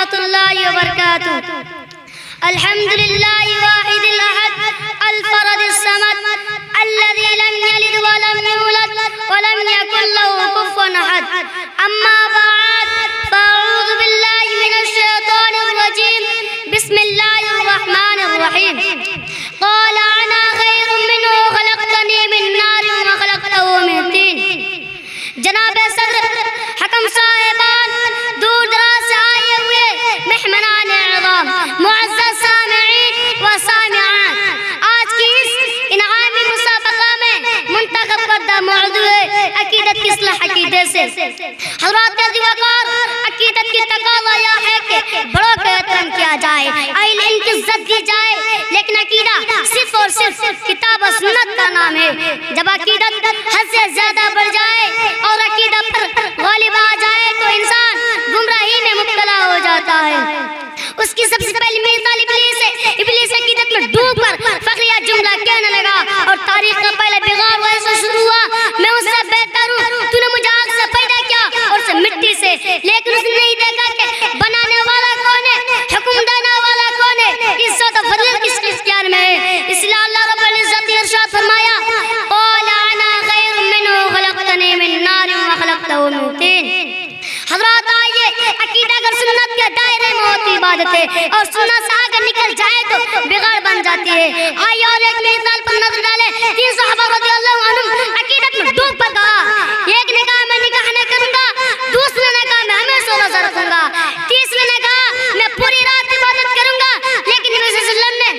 ورحمة الله وبركاته. الحمد لله واحد الأحد الفرد الصمد الذي لم يلد ولم يولد ولم يكن له كفوا أحد. أما بعد فأعوذ بالله من الشيطان الرجيم. بسم الله الرحمن الرحيم. قال أنا خير منه خلقتني من نار وخلقته من طين. جناب صدر، حکم صاحبان، دور دراز سے آئے ہوئے مہمانان اعظام، معزز سامعین و سامعات، آج کی اس انعامی مسابقہ میں منتخب کردہ موضوع ہے عقیدت کی اصلاح عقیدے سے. حضرات وقار، عقیدت کی تقاضا یہ ہے کہ بڑوں کا احترام کیا جائے، اہل علم کی عزت دی جائے، لیکن عقیدہ صرف اور صرف کتاب و سنت کا نام ہے. جب عقیدت حد سے زیادہ بڑھ جائے اور عقیدہ پر غالب آ جائے تو انسان گمراہی میں مبتلا ہو جاتا ہے. اس کی سب سے پہلی مثال ابلیس ہے. ابلیس عقیدت میں ڈوب کر فخریہ جملہ کہنے لگا اور تاریخ کا پہلا بغاڑ ویسے شروع ہوا: میں اس سے بہتر ہوں، تو نے مجھے آگ سے پیدا کیا اور سے مٹی سے. لیکن اس نے نہیں دیکھا کہ بنانے والا کون ہے، حکم دینے والا کون ہے، عزت و فضیلت کس کے اختیار میں ہے. اس لیے اللہ رب العزت نے ارشاد فرمایا: قال انا خیر منہ خلقتنی من نار وخلقتہ من طین. حضرات آئیے، عقیدہ اگر سنت کے دائرے میں ہوتی عبادت ہے اور سنت سے آگے نکل جائے تو بگاڑ بن جاتی ہے. آئیے اور ایک مثال پر نظر ڈالیں. 3 صحابہ رضی اللہ عنہم عقیدت میں ڈوب کر کہا: ایک نے کہا میں نکاح نہیں کروں گا، دوسرے نے کہا میں ہمیشہ روزہ رکھوں گا، تیسرے نے کہا میں پوری رات عبادت کروں گا. لیکن نبی صلی اللہ علیہ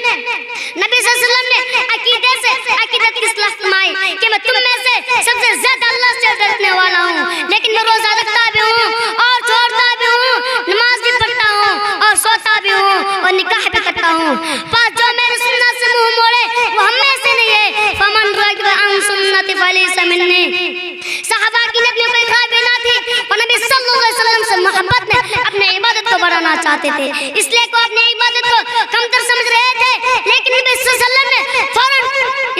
وسلم نے عقیدت کی اصلاح فرمائی کہ میں تم میں سے سب سے زیادہ اللہ سے ڈرنے والا ہوں، لیکن میں روزہ رکھتا بھی ہوں اور چھوڑتا بھی ہوں، نماز بھی پڑھتا ہوں اور سوتا بھی ہوں اور نکاح بھی کرتا ہوں. پر جو میری سنت سے منہ موڑے وہ ہم میں سے نہیں ہے. فمن رغب عن سنتی فلیس منی. صحابہ کی نبی کوئی خواہش نہ تھی اور نبی صلی اللہ علیہ وسلم سے محبت میں اپنے عبادت کو بڑھانا چاہتے تھے، اس لیے وہ اپنے عبادت کو کمتر سمجھ رہے تھے. لیکن نبی صلی اللہ علیہ وسلم نے فوراً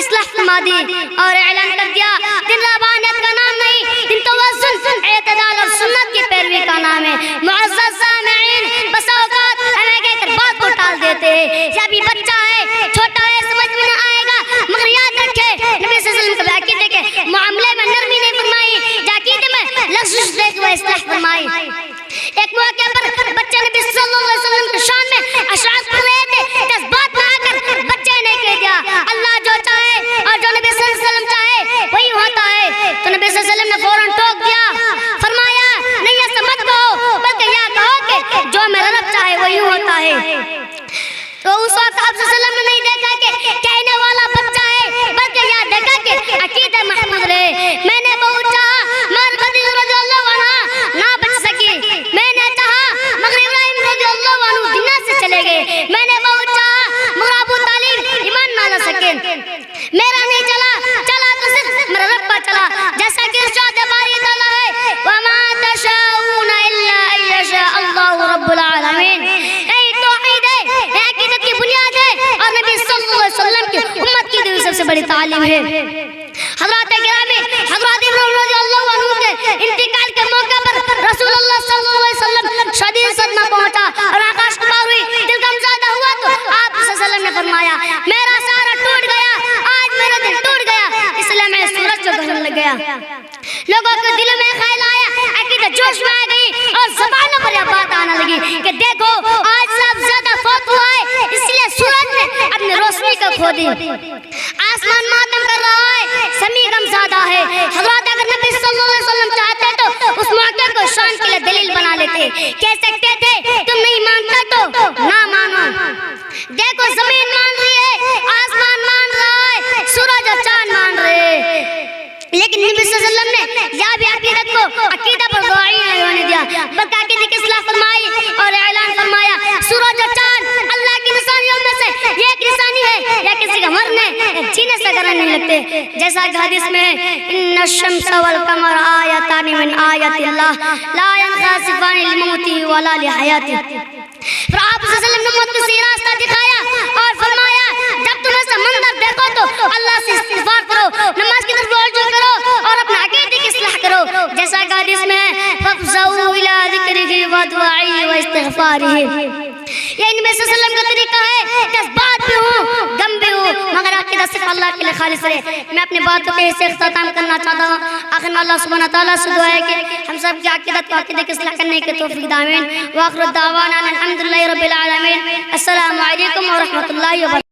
اصلاح فرما دی اور اعلان کر دیا: دن ربانیت کا نام نہیں، دن توازن، اعتدال اور سنت کی پیروی کا نام ہے. معزز سامعین، بس اوقات ہمیں کہہ کر بات کو ٹال دیتے ہیں. یہ ابھی بچہ ہے، چھوٹا ہے، سمجھ میں نہ آئے گا، مگر یاد رکھے نبی صلی اللہ علیہ وسلم کے عقیدے کے معاملے میں نرمی نہیں فرمائی، عقیدے میں لغزش دے کے اصلاح فرمائی. ایک موقع پر بچے نبی صلی اللہ علیہ وسلم کے شان میں اشعار پڑھ رہے تھے کہ اس بات میں آ کر بچے نے کہہ دیا: اللہ جو چاہے اور جو نبی صلی اللہ علیہ وسلم چاہے وہی ہوتا ہے. تو نبی صلی اللہ علیہ وسلم نے فوراً ٹوک دیا، فرمایا: نہیں ایسا مت کہو، بلکہ یہ کہو کہ جو میرا رب چاہے وہی ہوتا ہے. تو اس وقت آپ صلی اللہ علیہ وسلم نے نہیں دیکھا کہ کہنے والا بچہ ہے، بلکہ یہ دیکھا کہ عقیدہ محمود رہے. میں نے بہت چاہا مگر خدیجہ رضی اللہ عنہا نہ بچ سکی، میں نے چاہا مگر ابراہیم رضی اللہ عنہ دنیا سے چلے گئے، میں نے بہت چاہا مگر ابو طالب ایمان نہ لا سکے. میرا نہیں چلا تو صرف میرا رب کا چلا، جیسا کہ ارشاد باری تعالیٰ ہے: وَمَا تَشَاءُونَ إِلَّا أَن يَشَاءَ اللَّهُ رَبُّ الْعَالَمِينَ. یہی توحید ہے، یہ عقیدت کی بنیاد ہے اور نبی صلی اللہ علیہ وسلم کی امت کی دی سب سے بڑی تعلیم ہے. حضرات گرامی، حضرت ابراہیم رضی اللہ عنہ کے انتقال کے موقع پر رسول اللہ صلی اللہ علیہ وسلم شدید صدمہ پہنچا اور آکاش کو پار ہوئی، دل غمزدہ ہوا تو آپ صلی اللہ علیہ وسلم نے فرمایا: میرا سارا ٹوٹ گیا، آج میرا دل ٹوٹ گیا، اس لیے میں سورج کو گھرنے لگ گیا. لوگوں کے دل میں خیال آیا، عقیدہ جوش میں آ گئی اور زبانوں پر یہ بات آنے لگی کہ دیکھو آج سب زیادہ فوت ہوا ہے، اس لیے سورج نے اپنی روشنی کو کھو دی، آسمان ماتم کر رہا ہے، زمین غمزدہ ہے. حضرات اگر نبی صلی اللہ علیہ وسلم چاہتے تو اس موقع کو شان کے لیے دلیل بنا لیتے، کہہ سکتے تھے تم نہیں مانتا تو نہ مانو. دیکھو زمین مان رہی ہے، آسمان مان رہا ہے، سورج اور چاند مان رہے ہیں، لیکن نبی صلی اللہ علیہ وسلم نے یا بھی عقیدت کو عقیدہ پر غواری نہیں ہونے دیا، بلکہ عقیدے کی اصلاح فرمائی اور اعلان فرمایا: سورج اور چاند اللہ کی نشانیوں میں سے ایک نشانی ہے، یا کسی کا مرنے جینے سے گھر نہیں لگتے. جیسا کہ حدیث میں ہے: ان الشمس والقمر آیتان من آیات اللہ لا ينخسفان للموت ولا لحیاته. پھر آپ صلی اللہ علیہ وسلم نے موت کو صحیح راستہ دکھایا اور فرمایا: جب تم ایسا منظر دیکھو تو اللہ سے استغفار کرو، نماز کی طرف رجوع کرو اور اپنا عقیدے کی اصلاح کرو. جیسا کہ حدیث میں ہے: فَافْزَعُوا إِلَىٰ ذِكْرِ ذکرہ و دعائہ و استغفارہ. یہ نبی صلی اللہ علیہ وسلم کا طریقہ ہے. جذبات بھی ہوں, غم بھی ہوں, مگر عقیدہ صرف اللہ کے لیے خالص رہے. میں اپنی باتوں کے حصے اختتام کرنا چاہتا ہوں. آخر میں اللہ سبحانہ تعالیٰ سے دعا ہے کہ ہم سب کی عقیدت کو عقیدے کی اصلاح کرنے کی توفیق دے. آمین. وآخر دعوانا الحمدللہ رب العالمین. السلام علیکم ورحمۃ اللہ وبرکاتہ.